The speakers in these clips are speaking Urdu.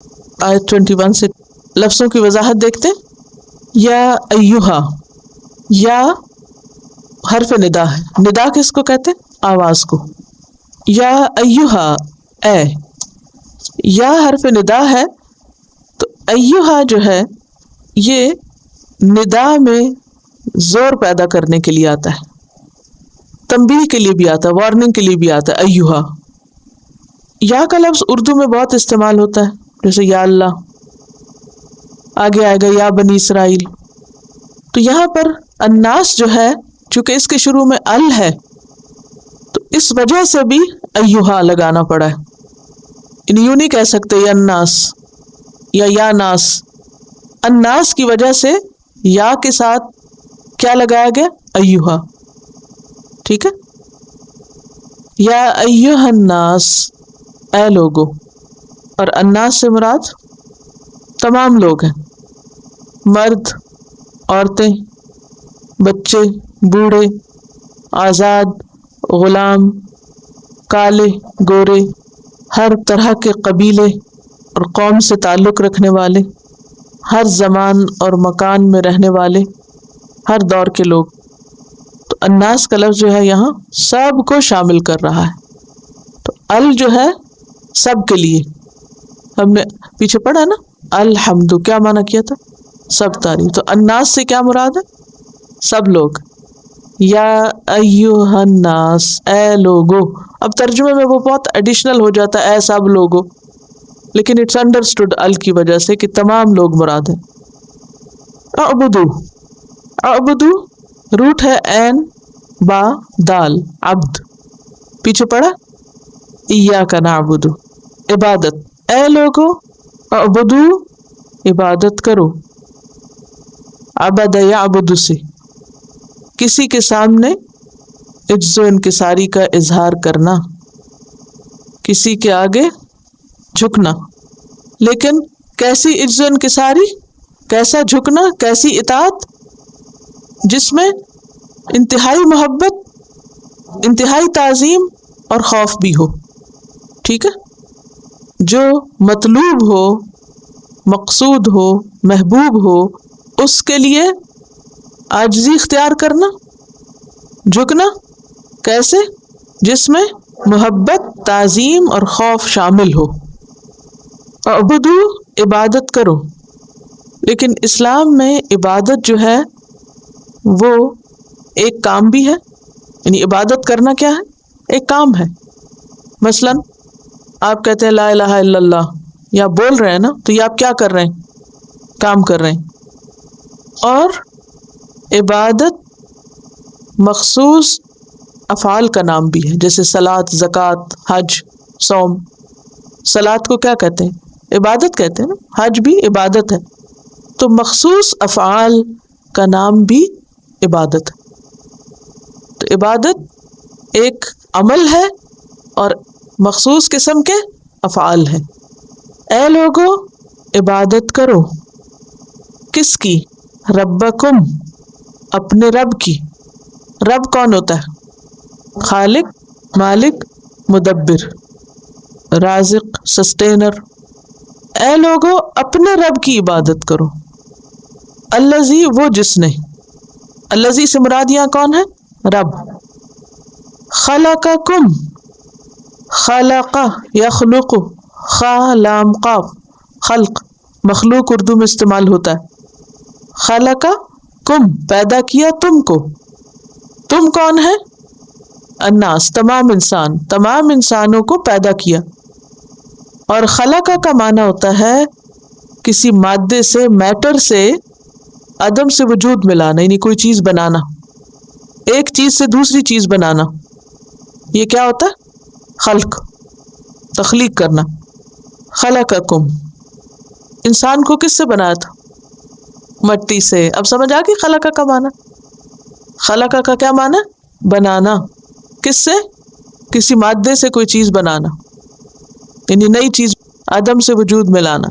آیت 21 سے لفظوں کی وضاحت دیکھتے ہیں. یا ایہا، یا حرف ندا ہے. ندا کس کو کہتے ہیں؟ آواز کو. یا ایہا، اے. یا حرف ندا ہے تو ایہا جو ہے یہ ندا میں زور پیدا کرنے کے لیے آتا ہے، تنبیہ کے لیے بھی آتا ہے، وارننگ کے لیے بھی آتا ہے. ایہا، یا کا لفظ اردو میں بہت استعمال ہوتا ہے، جیسے یا اللہ، آگے آئے گا یا بنی اسرائیل. تو یہاں پر الناس جو ہے چونکہ اس کے شروع میں ال ہے تو اس وجہ سے بھی ایہا لگانا پڑا ہے. یعنی یوں نہیں کہہ سکتے یا الناس یا ناس. الناس کی وجہ سے یا کے ساتھ کیا لگایا گیا؟ ایہا. ٹھیک ہے. یا ایہا الناس، اے لوگو. اور الناس سے مراد تمام لوگ ہیں، مرد، عورتیں، بچے، بوڑھے، آزاد، غلام، کالے، گورے، ہر طرح کے قبیلے اور قوم سے تعلق رکھنے والے، ہر زمان اور مکان میں رہنے والے، ہر دور کے لوگ. تو الناس کا لفظ جو ہے یہاں سب کو شامل کر رہا ہے. تو ال جو ہے سب کے لیے. ہم نے پیچھے پڑھا نا الحمد کیا معنی کیا تھا؟ سب تعریف. تو الناس سے کیا مراد ہے؟ سب لوگ. یا ایھا الناس، اے لوگو. اب ترجمے میں وہ بہت ایڈیشنل ہو جاتا ہے، اے سب لوگو، لیکن اٹس انڈرسٹوڈ ال کی وجہ سے کہ تمام لوگ مراد ہیں. اعبدو، اعبدو روٹ ہے عین با دال، عبد. پیچھے پڑا ایاک نعبدو، عبادت. اے لوگو اعبدو، عبادت کرو. عبد یعبد سے کسی کے سامنے عجز و انکساری کا اظہار کرنا، کسی کے آگے جھکنا. لیکن کیسی عجز و انکساری، کیسا جھکنا، کیسی اطاعت؟ جس میں انتہائی محبت، انتہائی تعظیم اور خوف بھی ہو. ٹھیک ہے. جو مطلوب ہو، مقصود ہو، محبوب ہو، اس کے لیے عاجزی اختیار کرنا، جھکنا. کیسے؟ جس میں محبت، تعظیم اور خوف شامل ہو. اعبدو، عبادت کرو. لیکن اسلام میں عبادت جو ہے وہ ایک کام بھی ہے. یعنی عبادت کرنا کیا ہے؟ ایک کام ہے. مثلا آپ کہتے ہیں لا الہ الا اللہ، یا بول رہے ہیں نا، تو یہ آپ کیا کر رہے ہیں؟ کام کر رہے ہیں. اور عبادت مخصوص افعال کا نام بھی ہے، جیسے صلاۃ، زکوٰۃ، حج، صوم. صلاۃ کو کیا کہتے ہیں؟ عبادت کہتے ہیں نا. حج بھی عبادت ہے. تو مخصوص افعال کا نام بھی عبادت ہے. تو عبادت ایک عمل ہے اور مخصوص قسم کے افعال ہیں. اے لوگو عبادت کرو. کس کی؟ ربکم، اپنے رب کی. رب کون ہوتا ہے؟ خالق، مالک، مدبر، رازق، سسٹینر. اے لوگو اپنے رب کی عبادت کرو. الذی، وہ جس نے. الذی سے مراد یہاں کون ہے؟ رب. خلقکم، خلق یخلق، خا لام قاف، خلق مخلوق اردو میں استعمال ہوتا ہے. خلق کم، پیدا کیا تم کو. تم کون ہے؟ الناس، تمام انسان، تمام انسانوں کو پیدا کیا. اور خلق کا معنی ہوتا ہے کسی مادے سے، میٹر سے، عدم سے وجود میں لانا. یعنی کوئی چیز بنانا، ایک چیز سے دوسری چیز بنانا. یہ کیا ہوتا ہے؟ خلق، تخلیق کرنا. خلقکم، انسان کو کس سے بنایا تھا؟ مٹی سے. اب سمجھ آ گئی خلق کا معنی؟ خلق کا کیا معنی؟ بنانا. کس سے؟ کسی مادے سے کوئی چیز بنانا، یعنی نئی چیز، عدم سے وجود میں لانا.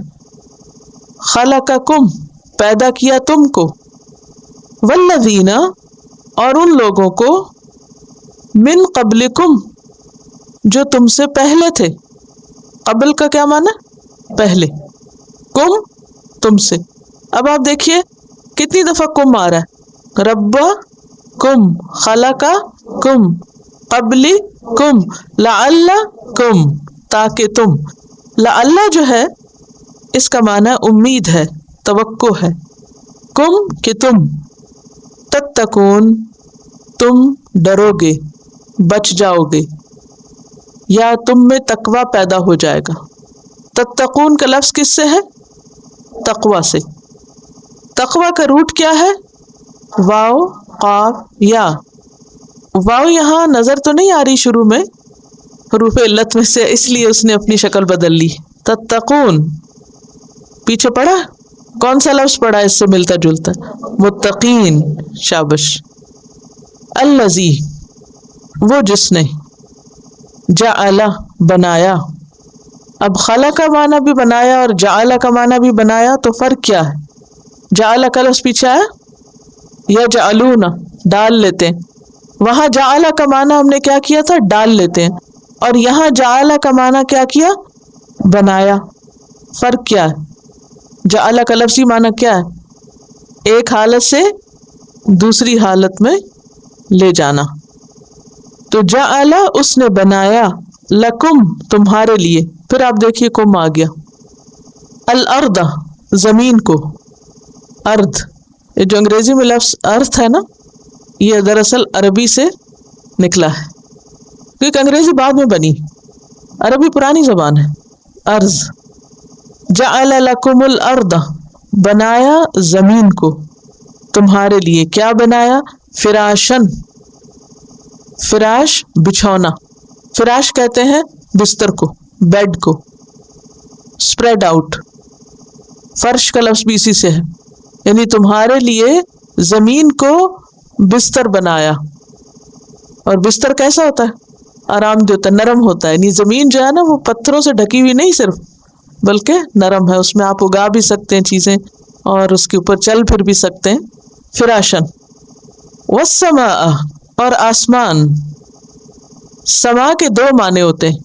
خلقکم، پیدا کیا تم کو. والذین، اور ان لوگوں کو، من قبلکم، جو تم سے پہلے تھے. قبل کا کیا معنی؟ پہلے. کم تم سے. اب آپ دیکھیے کتنی دفعہ کم آ رہا ہے. ربا کم، خلقا کم، قبلی کم، لعل کم، تاکہ تم. لعل جو ہے اس کا معنی امید ہے، توقع ہے. کم کہ تم، تتقون تم ڈرو گے، بچ جاؤ گے، یا تم میں تقوی پیدا ہو جائے گا. تتقون کا لفظ کس سے ہے؟ تقوی سے. تقوی کا روٹ کیا ہے؟ واو قاف یا. واو یہاں نظر تو نہیں آ رہی شروع میں حروف علت میں سے، اس لیے اس نے اپنی شکل بدل لی. تتقون پیچھے پڑھا، کون سا لفظ پڑھا اس سے ملتا جلتا؟ متقین. شابش. الذی وہ جس نے، جعل بنایا. اب خلق کا معنی بھی بنایا اور جعل کا معنی بھی بنایا، تو فرق کیا ہے؟ جعل کا لفظ پیچھے آیا، یا جعلون ڈال لیتے ہیں. وہاں جعل کا معنی ہم نے کیا کیا تھا؟ ڈال لیتے ہیں. اور یہاں جعل کا معنی کیا کیا؟ بنایا. فرق کیا ہے؟ جعل کا لفظی معنی کیا ہے؟ ایک حالت سے دوسری حالت میں لے جانا. تو جعل اس نے بنایا، لکم تمہارے لیے. پھر آپ دیکھیے کم آ گیا. الارض زمین کو. ارض یہ جو انگریزی میں لفظ ارتھ ہے نا، یہ دراصل عربی سے نکلا ہے، کیونکہ انگریزی بعد میں بنی، عربی پرانی زبان ہے. ارض. جعل لکم الارض بنایا زمین کو تمہارے لیے. کیا بنایا؟ فراشن. فراش بچھونا. فراش کہتے ہیں بستر کو، بیڈ کو. Spread out. فرش کا لفظ بھی اسی سے ہے، یعنی تمہارے لیے زمین کو بستر بنایا. اور بستر کیسا ہوتا ہے؟ آرام دہ ہوتا ہے، نرم ہوتا ہے. یعنی زمین جو ہے نا وہ پتھروں سے ڈھکی ہوئی نہیں صرف، بلکہ نرم ہے، اس میں آپ اگا بھی سکتے ہیں چیزیں اور اس کے اوپر چل پھر بھی سکتے ہیں. فراشن. والسماء اور آسمان. سما کے دو معنی ہوتے ہیں،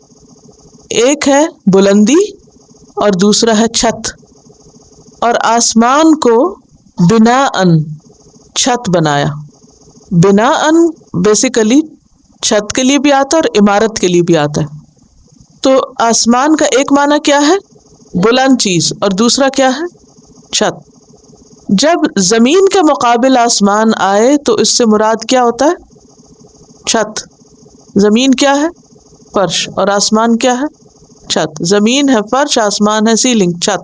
ایک ہے بلندی اور دوسرا ہے چھت. اور آسمان کو بناءً چھت بنایا. بناءً بیسیکلی چھت کے لیے بھی آتا ہے اور عمارت کے لیے بھی آتا ہے. تو آسمان کا ایک معنی کیا ہے؟ بلند چیز، اور دوسرا کیا ہے؟ چھت. جب زمین کے مقابل آسمان آئے تو اس سے مراد کیا ہوتا ہے؟ چھت. زمین کیا ہے؟ فرش. اور آسمان کیا ہے؟ چھت. زمین ہے فرش، آسمان ہے سیلنگ، چھت.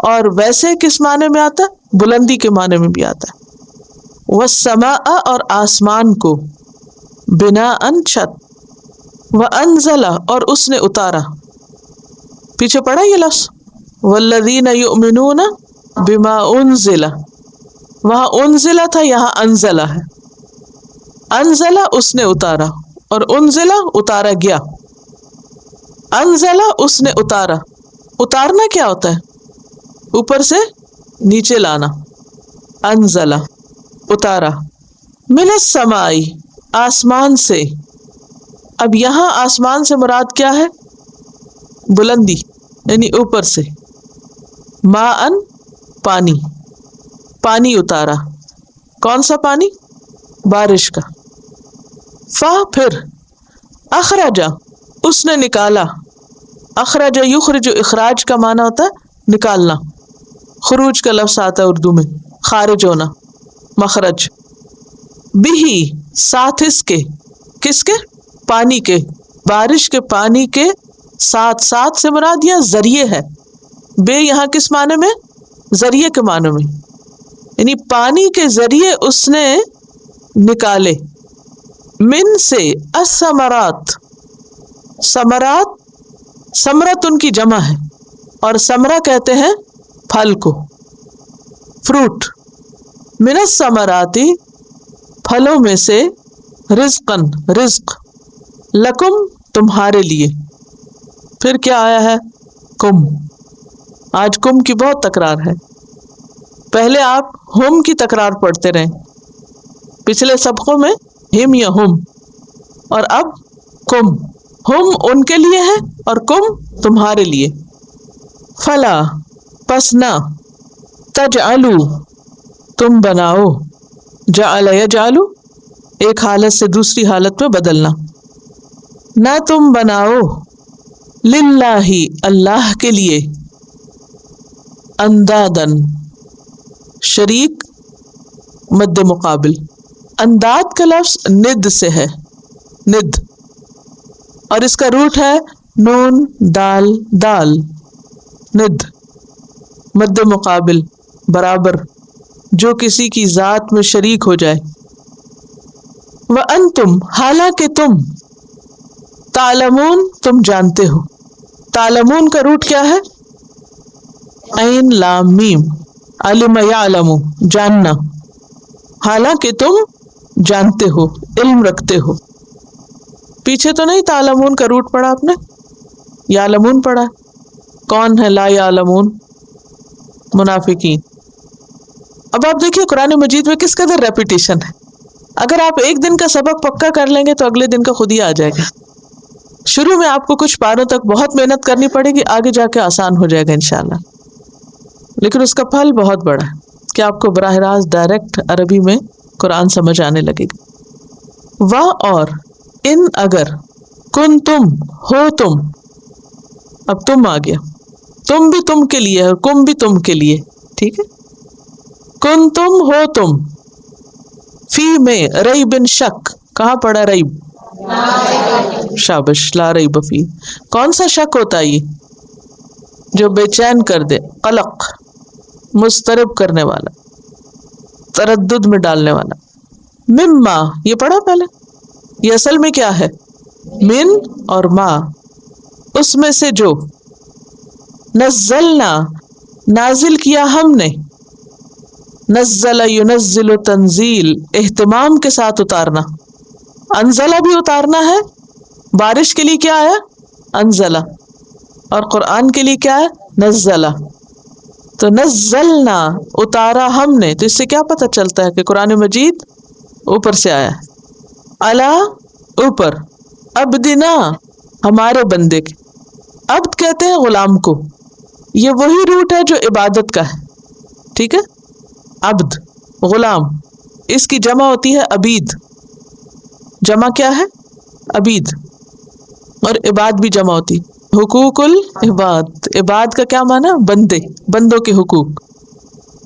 اور ویسے کس معنی میں آتا ہے؟ بلندی کے معنی میں بھی آتا ہے. والسماء اور آسمان کو، بناءً چھت. وانزل اور اس نے اتارا. پیچھے پڑا یہ لفظ والذین یؤمنون بما انزل. وہاں انزل تھا، یہاں انزل ہے. انزل اس نے اتارا، اور انزل اتارا گیا. انزل اس نے اتارا. اتارنا کیا ہوتا ہے؟ اوپر سے نیچے لانا. انزل اتارا. من السماء آسمان سے. اب یہاں آسمان سے مراد کیا ہے؟ بلندی، یعنی اوپر سے. ماءً پانی. پانی اتارا. کون سا پانی؟ بارش کا. پھر اخرجا اس نے نکالا. اخرج یخرج اخراج کا معنی ہوتا ہے نکالنا. خروج کا لفظ آتا ہے اردو میں، خارج ہونا، مخرج. بھی ساتھ اس کے. کس کے؟ پانی کے. بارش کے پانی کے ساتھ. ساتھ سے مراد یہ ذریعے ہے. بے یہاں کس معنی میں؟ ذریعے کے معنی میں، یعنی پانی کے ذریعے اس نے نکالے. من سے الثمرات. ثمرات، ثمرت ان کی جمع ہے، اور ثمرہ کہتے ہیں پھل کو، فروٹ. من الثمرات پھلوں میں سے، رزقاً رزق، لکم تمہارے لیے. پھر کیا آیا ہے؟ کم. آج کم کی بہت تکرار ہے. پہلے آپ ہم کی تکرار پڑھتے رہیں، پچھلے سبقوں میں ہم یا ہم، اور اب کم. ہم ان کے لیے ہے اور کم تمہارے لیے. فلا پس نہ، تجعلو تم بناؤ، جعل یجعلو ایک حالت سے دوسری حالت میں بدلنا، نہ تم بناؤ للہ اللہ کے لیے، اندادن شریک مد مقابل، انداد کا لفظ ند سے ہے، ند، اور اس کا روٹ ہے نون دال دال، ند مد مقابل، برابر، جو کسی کی ذات میں شریک ہو جائے۔ وَأَنْتُمْ حالانکہ تم، تعلمون تم جانتے ہو، تعلمون کا روٹ کیا ہے؟ عین لام میم، علم یعلم جاننا، حالانکہ تم جانتے ہو، علم رکھتے ہو۔ پیچھے تو نہیں تعلمون کا روٹ پڑھا آپ نے، یعلمون پڑھا، کون ہے لا یعلمون؟ منافقین۔ اب آپ دیکھیے قرآن مجید میں کس قدر ریپیٹیشن ہے، اگر آپ ایک دن کا سبق پکا کر لیں گے تو اگلے دن کا خود ہی آ جائے گا۔ شروع میں آپ کو کچھ پاروں تک بہت محنت کرنی پڑے گی، آگے جا کے آسان ہو جائے گا انشاءاللہ، لیکن اس کا پھل بہت بڑا ہے کہ آپ کو براہ راست ڈائریکٹ عربی میں قرآن سمجھ آنے لگے گا۔ وہ اور ان اگر، کن تم ہو تم، اب تم آ گیا، تم بھی تم کے لیے ہے، کم بھی تم کے لیے، ٹھیک ہے، کن تم ہو تم، فی میں ریب شک، کہاں پڑا ریب؟ شابش، لا ریب فی، کون سا شک ہوتا ہے یہ؟ جو بے چین کر دے، قلق، مضطرب کرنے والا، تردد میں ڈالنے والا۔ مما یہ پڑھا پہلے، یہ اصل میں کیا ہے؟ من اور ما، اس میں سے جو، نزلنا نازل کیا ہم نے، نزل ینزل تنزیل اہتمام کے ساتھ اتارنا، انزلہ بھی اتارنا ہے، بارش کے لیے کیا آیا؟ انزلہ، اور قرآن کے لیے کیا ہے؟ نزلہ، تو نزلنا اتارا ہم نے، تو اس سے کیا پتہ چلتا ہے کہ قرآن مجید اوپر سے آیا ہے، الا اوپر، عبدنا ہمارے بندے کے، عبد کہتے ہیں غلام کو، یہ وہی روٹ ہے جو عبادت کا ہے، ٹھیک ہے، عبد غلام، اس کی جمع ہوتی ہے عبید، جمع کیا ہے؟ عبید، اور عباد بھی جمع ہوتی، حقوق العباد، عباد کا کیا معنی؟ بندے، بندوں کے حقوق،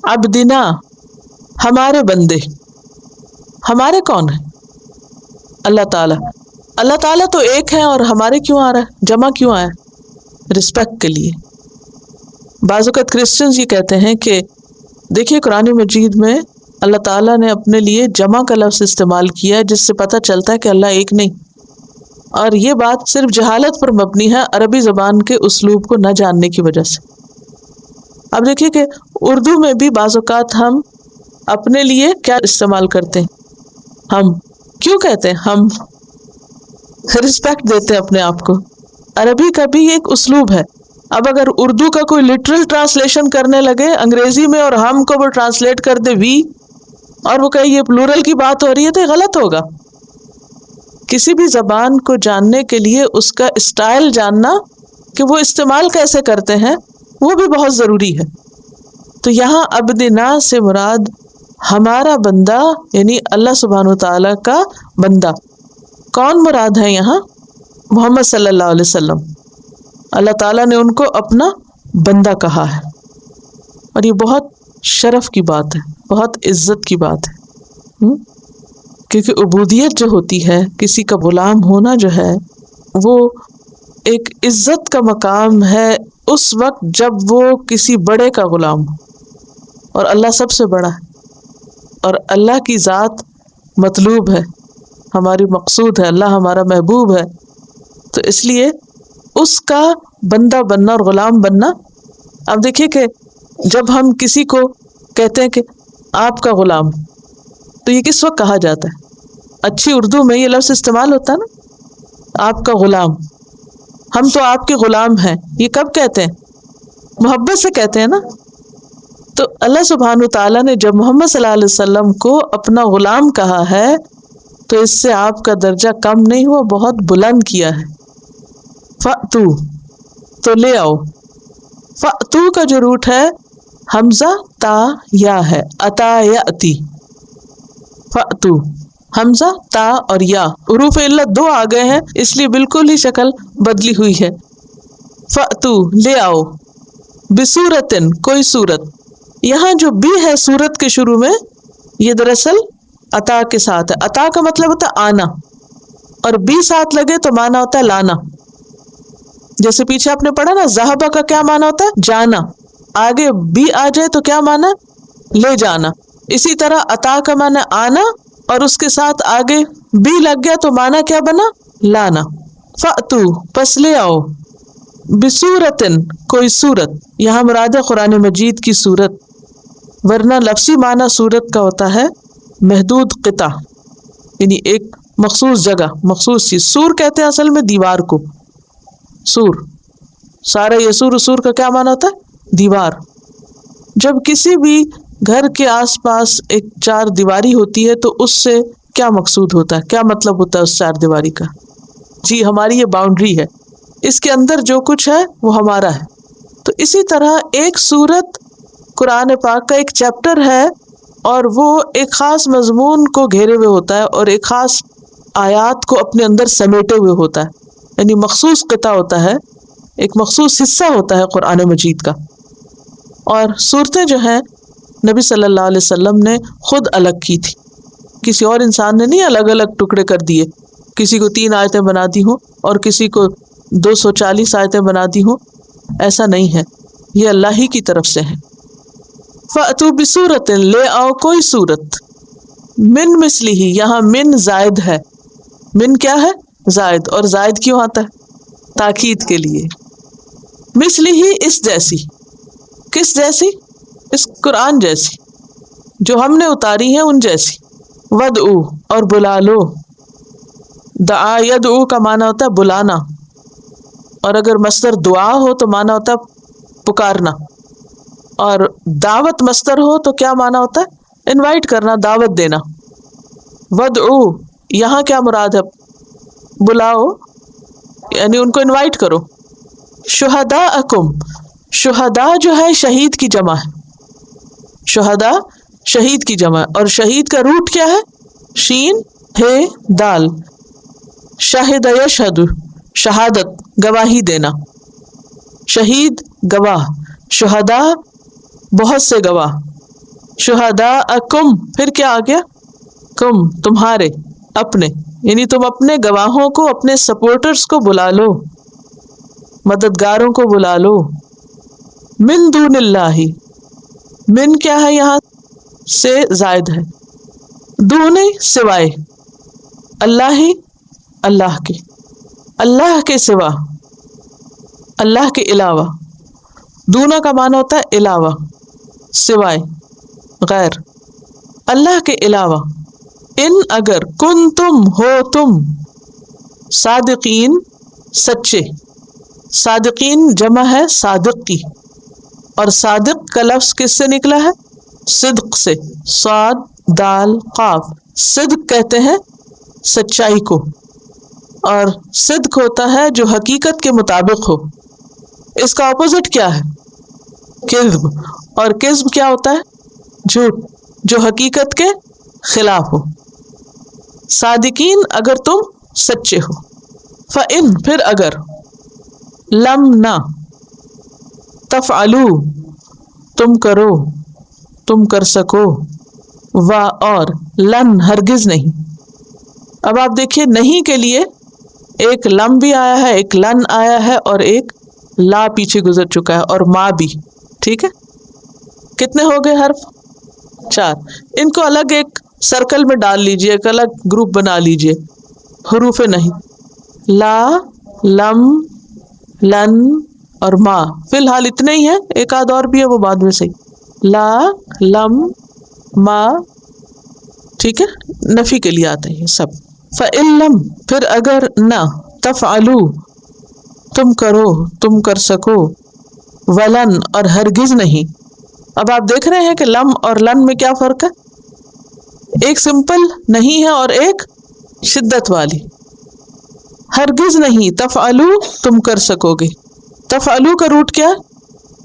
عبدنا ہمارے بندے، ہمارے کون ہیں؟ اللہ تعالیٰ، اللہ تعالیٰ تو ایک ہے، اور ہمارے کیوں آ رہا ہے؟ جمع کیوں آیا؟ رسپیکٹ کے لیے۔ بعض اوقات کرسچنز یہ کہتے ہیں کہ دیکھیے قرآن مجید میں اللہ تعالیٰ نے اپنے لیے جمع کا لفظ استعمال کیا ہے، جس سے پتہ چلتا ہے کہ اللہ ایک نہیں، اور یہ بات صرف جہالت پر مبنی ہے، عربی زبان کے اسلوب کو نہ جاننے کی وجہ سے۔ اب دیکھیے کہ اردو میں بھی بعض اوقات ہم اپنے لیے کیا استعمال کرتے ہیں؟ ہم کیوں کہتے ہیں ہم؟ رسپیکٹ دیتے ہیں اپنے آپ کو۔ عربی کا بھی ایک اسلوب ہے، اب اگر اردو کا کوئی لٹرل ٹرانسلیشن کرنے لگے انگریزی میں اور ہم کو وہ ٹرانسلیٹ کر دے وی، اور وہ کہے یہ پلورل کی بات ہو رہی ہے، تو یہ غلط ہوگا۔ کسی بھی زبان کو جاننے کے لیے اس کا اسٹائل جاننا کہ وہ استعمال کیسے کرتے ہیں وہ بھی بہت ضروری ہے۔ تو یہاں عبدنا سے مراد ہمارا بندہ، یعنی اللہ سبحانہ وتعالیٰ کا بندہ، کون مراد ہے یہاں؟ محمد صلی اللہ علیہ وسلم، اللہ تعالیٰ نے ان کو اپنا بندہ کہا ہے، اور یہ بہت شرف کی بات ہے، بہت عزت کی بات ہے، کیونکہ عبودیت جو ہوتی ہے، کسی کا غلام ہونا جو ہے، وہ ایک عزت کا مقام ہے اس وقت جب وہ کسی بڑے کا غلام ہو، اور اللہ سب سے بڑا ہے، اور اللہ کی ذات مطلوب ہے، ہماری مقصود ہے، اللہ ہمارا محبوب ہے، تو اس لیے اس کا بندہ بننا اور غلام بننا۔ اب دیکھیے کہ جب ہم کسی کو کہتے ہیں کہ آپ کا غلام، تو یہ کس وقت کہا جاتا ہے؟ اچھی اردو میں یہ لفظ استعمال ہوتا ہے نا، آپ کا غلام، ہم تو آپ کے غلام ہیں، یہ کب کہتے ہیں؟ محبت سے کہتے ہیں نا۔ تو اللہ سبحانہ وتعالیٰ نے جب محمد صلی اللہ علیہ وسلم کو اپنا غلام کہا ہے تو اس سے آپ کا درجہ کم نہیں ہوا، بہت بلند کیا ہے۔ فَأْتُوا تو لے آؤ، فأتو کا جو روٹ ہے حمزہ تا یا ہے، اتا یاتی، فأتو حمزہ تا اور یا، حروف علت دو آ گئے ہیں اس لیے بالکل ہی شکل بدلی ہوئی ہے. فأتو لے آؤ، بصورتن کوئی صورت. یہاں جو بی ہے صورت کے شروع میں یہ دراصل عطا کے ساتھ ہے. عطا کا مطلب ہوتا ہے آنا، اور بی ساتھ لگے تو مانا ہوتا ہے لانا. جیسے پیچھے آپ نے پڑھا نا ذہبہ کا کیا مانا ہوتا ہے جانا، آگے بی آ جائے تو کیا مانا لے جانا. اسی طرح عطا کا مانا آنا اور اس کے ساتھ آگے بی لگ گیا تو مانا کیا بنا لانا. فأتو پس لے آؤ، بصورتن کوئی صورت. یہاں مراد ہے قرآن مجید کی صورت، ورنہ لفظی معنی صورت کا ہوتا ہے محدود قطع، یعنی ایک مخصوص جگہ، مخصوص چیز. سور کہتے ہیں اصل میں دیوار کو، سور، سارا یسور سور کا کیا معنی ہوتا ہے دیوار. جب کسی بھی گھر کے آس پاس ایک چار دیواری ہوتی ہے تو اس سے کیا مقصود ہوتا ہے، کیا مطلب ہوتا ہے اس چار دیواری کا؟ جی ہماری یہ باؤنڈری ہے، اس کے اندر جو کچھ ہے وہ ہمارا ہے. تو اسی طرح ایک سورت قرآن پاک کا ایک چیپٹر ہے اور وہ ایک خاص مضمون کو گھیرے ہوئے ہوتا ہے اور ایک خاص آیات کو اپنے اندر سمیٹے ہوئے ہوتا ہے، یعنی مخصوص قطع ہوتا ہے، ایک مخصوص حصہ ہوتا ہے قرآن مجید کا. اور صورتیں جو ہیں نبی صلی اللہ علیہ وسلم نے خود الگ کی تھی، کسی اور انسان نے نہیں الگ الگ ٹکڑے کر دیے. کسی کو 3 آیتیں بنا دی ہوں اور کسی کو 240 آیتیں بنا دی ہوں، ایسا نہیں ہے، یہ اللہ ہی کی طرف سے ہے. فأتو بصورت لے آؤ کوئی صورت، من مثلہ، یہاں من زائد ہے. من کیا ہے زائد، اور زائد کیوں آتا ہے تاکید کے لیے. مثلہ اس جیسی، کس جیسی؟ اس قرآن جیسی جو ہم نے اتاری ہیں ان جیسی. ودعو اور بلا لو، دعا یدعو کا معنی ہوتا ہے بلانا، اور اگر مصدر دعا ہو تو معنی ہوتا ہے پکارنا، اور دعوت مصدر ہو تو کیا معنی ہوتا ہے انوائٹ کرنا، دعوت دینا. ودعو یہاں کیا مراد ہے بلاؤ، یعنی ان کو انوائٹ کرو. شہداءکم، شہداء جو ہے شہید کی جمع ہے، شہداء شہید کی جمع ہے، اور شہید کا روٹ کیا ہے شین ہے دال. شاہد یشہد شہادت گواہی دینا، شہید گواہ، شہداء بہت سے گواہ. شہداءکم پھر کیا آ گیا کم تمہارے، اپنے، یعنی تم اپنے گواہوں کو، اپنے سپورٹرز کو بلا لو، مددگاروں کو بلا لو. من دون اللہ، من کیا ہے یہاں سے زائد ہے، دون سوائے، اللہ ہی اللہ کے، اللہ کے سوا، اللہ کے علاوہ. دونا کا معنی ہوتا ہے علاوہ، سوائے، غیر، اللہ کے علاوہ. ان اگر کن تم ہو تم صادقین سچے، صادقین جمع ہے صادق کی، اور صادق کا لفظ کس سے نکلا ہے صدق سے، صاد دال قاف. صدق کہتے ہیں سچائی کو، اور صدق ہوتا ہے جو حقیقت کے مطابق ہو. اس کا اپوزٹ کیا ہے کذب، اور کذب کیا ہوتا ہے جھوٹ جو حقیقت کے خلاف ہو. صادقین اگر تم سچے ہو. فَإِن پھر اگر، لم نہ، تفعلوا تم کرو، تم کر سکو، و اور، لن ہرگز نہیں. اب آپ دیکھیے نہیں کے لیے ایک لم بھی آیا ہے، ایک لن آیا ہے، اور ایک لا پیچھے گزر چکا ہے، اور ما بھی. ٹھیک ہے، کتنے ہو گئے حرف 4. ان کو الگ ایک سرکل میں ڈال لیجئے، ایک الگ گروپ بنا لیجئے. حروف نہیں، لا، لم، لن اور ما، فی الحال اتنے ہی ہیں، ایک آدھ اور بھی ہے وہ بعد میں صحیح. لا، لم، ما، ٹھیک ہے، نفی کے لیے آتے ہیں سب. فَإِن لَمْ پھر اگر نہ، تفعلوا تم کرو، تم کر سکو، ولن اور ہرگز نہیں. اب آپ دیکھ رہے ہیں کہ لم اور لن میں کیا فرق ہے، ایک سمپل نہیں ہے اور ایک شدت والی. ہرگز نہیں، تفعلوا تم کر سکو گے. تفعلوا کا روٹ کیا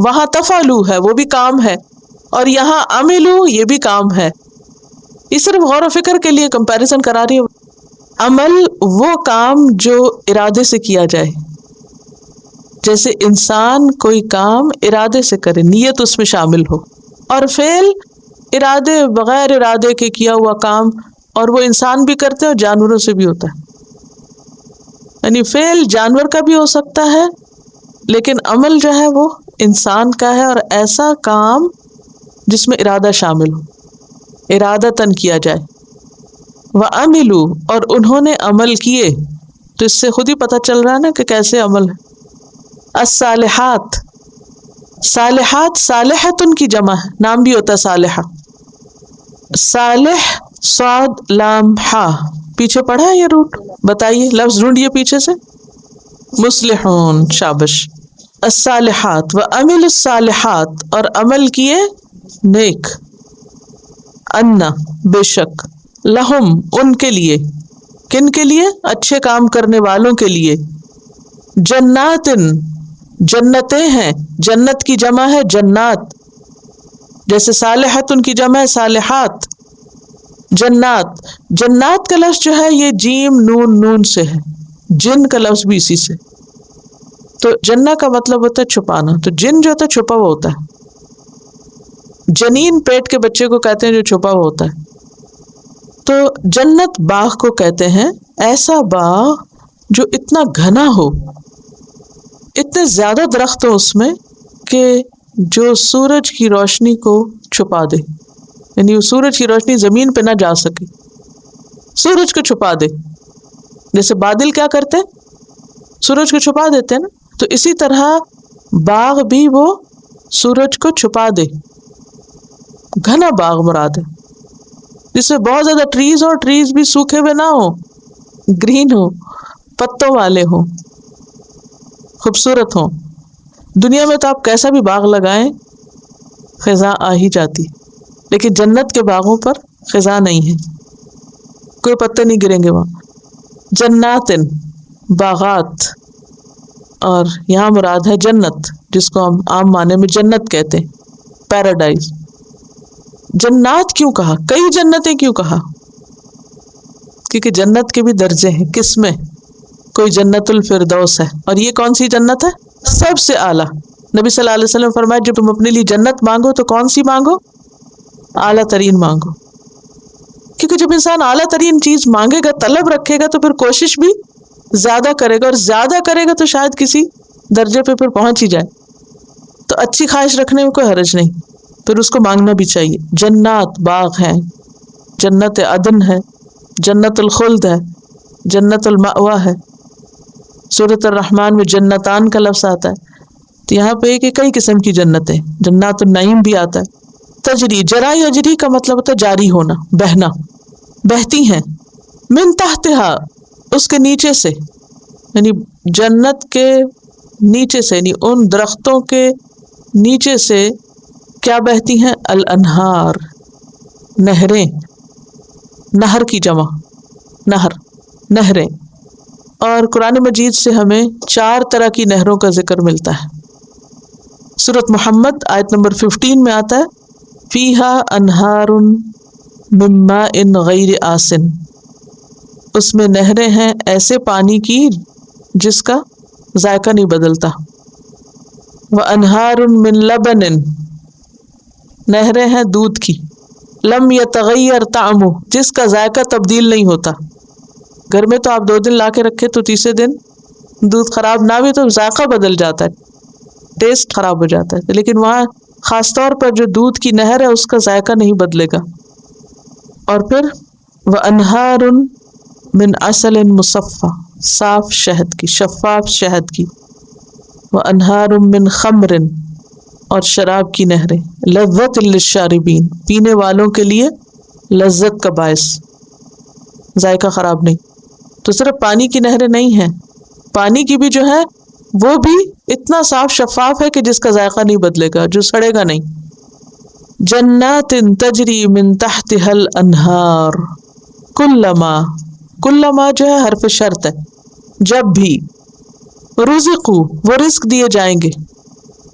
وہاں تفعلو ہے وہ بھی کام ہے، اور یہاں عملو یہ بھی کام ہے. یہ صرف غور و فکر کے لیے کمپیریزن کرا رہی ہے. عمل وہ کام جو ارادے سے کیا جائے، جیسے انسان کوئی کام ارادے سے کرے، نیت اس میں شامل ہو، اور فعل ارادے بغیر ارادے کے کیا ہوا کام، اور وہ انسان بھی کرتے ہیں اور جانوروں سے بھی ہوتا ہے. یعنی فعل جانور کا بھی ہو سکتا ہے، لیکن عمل جو ہے وہ انسان کا ہے، اور ایسا کام جس میں ارادہ شامل ہو، ارادتاً کیا جائے. وَعَمِلُوا اور انہوں نے عمل کیے. تو اس سے خود ہی پتہ چل رہا ہے نا کہ کیسے عمل ہے. الصالحات، صالحات صالحتن کی جمع ہے، نام بھی ہوتا ہے صالحہ. صالح صاد لام ہا، پیچھے پڑھا ہے یہ روٹ؟ بتائیے، لفظ ڈھونڈیے پیچھے سے. مصلحون، شابش. الصالحات وعمل الصالحات اور عمل کیے نیک. انا بے شک، لہم ان کے لیے، کن کے لیے؟ اچھے کام کرنے والوں کے لیے. جناتن جنتیں ہیں، جنت کی جمع ہے جنات، جیسے صالحات ان کی جمع ہے صالحات. جنات، جنات کا لفظ جو ہے یہ جیم نون نون سے ہے، جن کا لفظ بھی اسی سے. تو جنہ کا مطلب ہوتا ہے چھپانا، تو جن جو ہوتا ہے چھپا ہوا ہوتا ہے. جنین پیٹ کے بچے کو کہتے ہیں جو چھپا ہوا ہوتا ہے. تو جنت باغ کو کہتے ہیں، ایسا باغ جو اتنا گھنا ہو، اتنے زیادہ درخت ہو اس میں کہ جو سورج کی روشنی کو چھپا دے. یعنی سورج کی روشنی زمین پہ نہ جا سکے، سورج کو چھپا دے. جیسے بادل کیا کرتے ہیں؟ سورج کو چھپا دیتے ہیں نا. تو اسی طرح باغ بھی وہ سورج کو چھپا دے. گھنا باغ مراد ہے جس میں بہت زیادہ ٹریز ہو، ٹریز بھی سوکھے ہوئے نہ ہو، گرین ہو، پتوں والے ہوں، خوبصورت ہوں. دنیا میں تو آپ کیسا بھی باغ لگائیں خزاں آ ہی جاتی، لیکن جنت کے باغوں پر خزاں نہیں ہے، کوئی پتے نہیں گریں گے وہاں. جناتن باغات، اور یہاں مراد ہے جنت، جس کو ہم عام معنی میں جنت کہتے ہیں، پیراڈائز. جنات کیوں کہا؟ کئی جنتیں کیوں کہا؟ کیونکہ جنت کے بھی درجے ہیں، کس میں؟ کوئی جنت الفردوس ہے، اور یہ کون سی جنت ہے؟ سب سے اعلیٰ. نبی صلی اللہ علیہ وسلم فرمایا جب تم اپنے لیے جنت مانگو تو کون سی مانگو؟ اعلیٰ ترین مانگو. کیونکہ جب انسان اعلیٰ ترین چیز مانگے گا، طلب رکھے گا، تو پھر کوشش بھی زیادہ کرے گا، اور زیادہ کرے گا تو شاید کسی درجے پہ پھر پہنچ ہی جائے. تو اچھی خواہش رکھنے میں کوئی حرج نہیں، پھر اس کو مانگنا بھی چاہیے. جنات باغ ہیں، جنت عدن ہے، جنت الخلد ہے، جنت المأوا ہے. سورۃ الرحمن میں جنتان کا لفظ آتا ہے. تو یہاں پہ کہ کئی قسم کی جنتیں، جنات النعیم بھی آتا ہے. تجری، جرا یجری کا مطلب ہوتا ہے جاری ہونا، بہنا، بہتی ہیں. من تحتہا، اس کے نیچے سے، یعنی جنت کے نیچے سے، یعنی ان درختوں کے نیچے سے کیا بہتی ہیں؟ الانہار، نہریں. نہر کی جمع نہر، نہریں. اور قرآن مجید سے ہمیں 4 طرح کی نہروں کا ذکر ملتا ہے. سورۃ محمد آیت نمبر 15 میں آتا ہے فیہا انہار من ماء غیر آسن، اس میں نہریں ہیں ایسے پانی کی جس کا ذائقہ نہیں بدلتا. وانہار من لبن، نہریں ہیں دودھ کی، لم یتغیر طعمہ، جس کا ذائقہ تبدیل نہیں ہوتا. گھر میں تو آپ 2 دن لا کے رکھے تو تیسرے دن دودھ خراب نہ بھی تو ذائقہ بدل جاتا ہے، ٹیسٹ خراب ہو جاتا ہے. لیکن وہاں خاص طور پر جو دودھ کی نہر ہے اس کا ذائقہ نہیں بدلے گا. اور پھر وانہار من عسل مصفی، صاف شہد کی، شفاف شہد کی. وانہار من خمر، اور شراب کی نہریں. لذت للشاربین، پینے والوں کے لیے لذت کا باعث، ذائقہ خراب نہیں. تو صرف پانی کی نہریں نہیں ہیں، پانی کی بھی جو ہے وہ بھی اتنا صاف شفاف ہے کہ جس کا ذائقہ نہیں بدلے گا، جو سڑے گا نہیں. جنات تجری من تحتها الانہار کلما، کلما جو ہے حرف شرط ہے، جب بھی، رزقو وہ رزق دیے جائیں گے،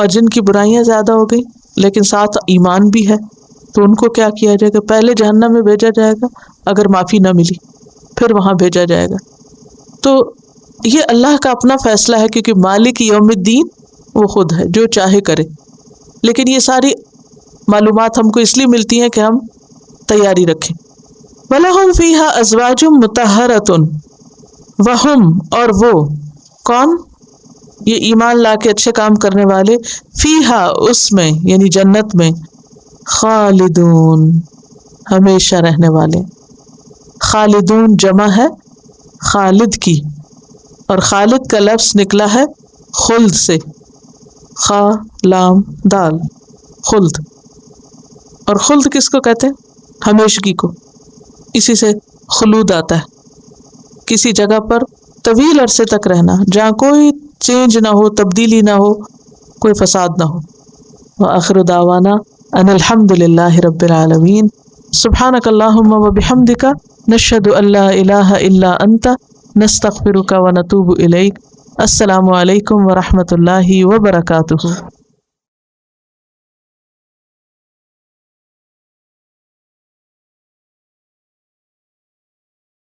اور جن کی برائیاں زیادہ ہو گئی لیکن ساتھ ایمان بھی ہے تو ان کو کیا کیا جائے گا؟ پہلے جہنم میں بھیجا جائے گا اگر معافی نہ ملی، پھر وہاں بھیجا جائے گا۔ تو یہ اللہ کا اپنا فیصلہ ہے، کیونکہ مالک یوم الدین وہ خود ہے، جو چاہے کرے۔ لیکن یہ ساری معلومات ہم کو اس لیے ملتی ہیں کہ ہم تیاری رکھیں۔ وَلَهُمْ فِيهَا أَزْوَاجٌ مُطَهَّرَةٌ وَهُمْ اور وہ کون؟ یہ ایمان لا کے اچھے کام کرنے والے، فیہا اس میں یعنی جنت میں، خالدون ہمیشہ رہنے والے۔ خالدون جمع ہے خالد کی، اور خالد کا لفظ نکلا ہے خلد سے، خا لام دال، خلد۔ اور خلد کس کو کہتے ہیں؟ ہمیشگی کو۔ اسی سے خلود آتا ہے، کسی جگہ پر طویل عرصے تک رہنا، جہاں کوئی چینج نہ ہو، تبدیلی نہ ہو، کوئی فساد نہ ہو۔ وآخر دعوانا ان الحمد للہ رب العالمین۔ سبحانک اللہم وبحمدک، نشہد ان لا الہ الا انت، نستغفرک ونتوب الیک۔ السلام علیکم ورحمۃ اللہ وبرکاتہ۔